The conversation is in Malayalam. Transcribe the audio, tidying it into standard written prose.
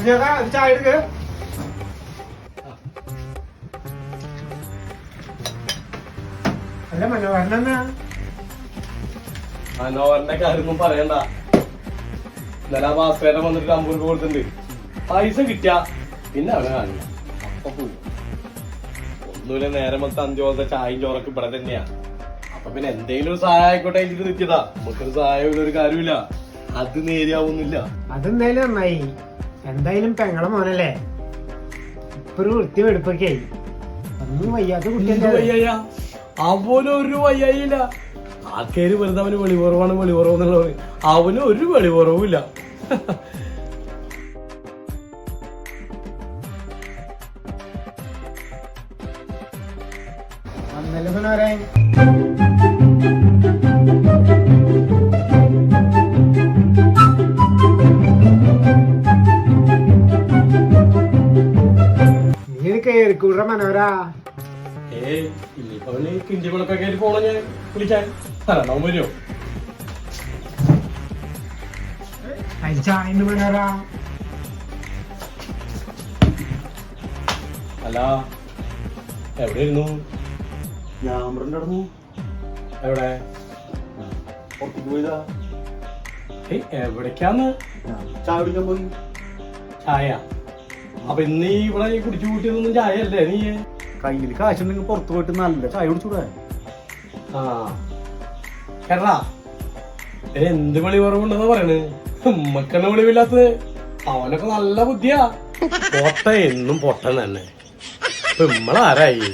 ചായ എടുക്ക്. അല്ല മനോഹരനെന്നാ? മനോഹരന്റെ കാര്യമൊന്നും പറയണ്ട. ഇന്നലെ ആ ഭാസ്കരൻ വന്നിട്ട് 50 രൂപ കൊടുത്തിട്ടുണ്ട്. പൈസ കിട്ടിയ പിന്നെ അവനെ കാണില്ല. അപ്പൊ പോവും. ഒന്നുമില്ല, നേരം മൊത്തം 5 പോലത്തെ ചായയും ചോറൊക്കെ ഇവിടെ തന്നെയാ. അപ്പൊ പിന്നെ എന്തെങ്കിലും ഒരു സഹായം ആയിക്കോട്ടെ എനിക്ക് നിൽക്കിയതാ. നമുക്കൊരു സഹായം ഒരു കാര്യമില്ല, അത് നേരെയാവുന്നില്ല. അതെന്തായാലും നന്നായി. എന്തായാലും പെങ്ങളെ മോനല്ലേ, ഇപ്പൊ ഒരു വൃത്തി വെടുപ്പൊക്കെ ആയി. ഒന്നും വയ്യാത്ത കുട്ടിയല്ലേ. വയ്യ അവനും ഒരു വയ്യായില്ല. ആൾക്കാര് വെറുതെ അവന് വെളിവുറവാണ് വെളിവുറവെന്നുള്ളത്. അവന് ഒരു വെളിവുറവും ഇല്ല. അന്നല്ലേ മനോഹരൻ? നീ കേറിക്കൂട മനോഹരാ. ഇനിയിപ്പോ അവന് കിണ്ടി വിളക്കൊക്കെ കയറി പോണോ ഞാൻ വിളിക്കാൻ? തരണം വരുമോ? ചായ മനോഹരാ. അല്ല, എവിടെയായിരുന്നു? ഞാൻ ഇവിടെ നടന്നു. എവിടെ? പുറത്തേക്ക് പോയതാ. എവിടേക്കാന്ന്? ചായ കുടിക്കാൻ പോയി. ചായ? അപ്പൊ ഇന്ന് ഇവിടെ കുടിച്ചു കൂട്ടിയതൊന്നും ചായ അല്ലേ? നീ കയ്യിൽ കാശുണ്ടെങ്കിൽ പുറത്തു പോയിട്ട് നല്ല ചായ കുടിച്ചൂടെ? ആ കേട്ടാ, എന്ത് വെളി കുറവുണ്ടെന്ന് പറയണ്. ഉമ്മക്കെണ്ണ വെളിവില്ലാത്തത്. അവനൊക്കെ നല്ല ബുദ്ധിയാ. പൊട്ട എന്നും പൊട്ടൻ തന്നെ. ഇപ്പൊ നമ്മളാരായി?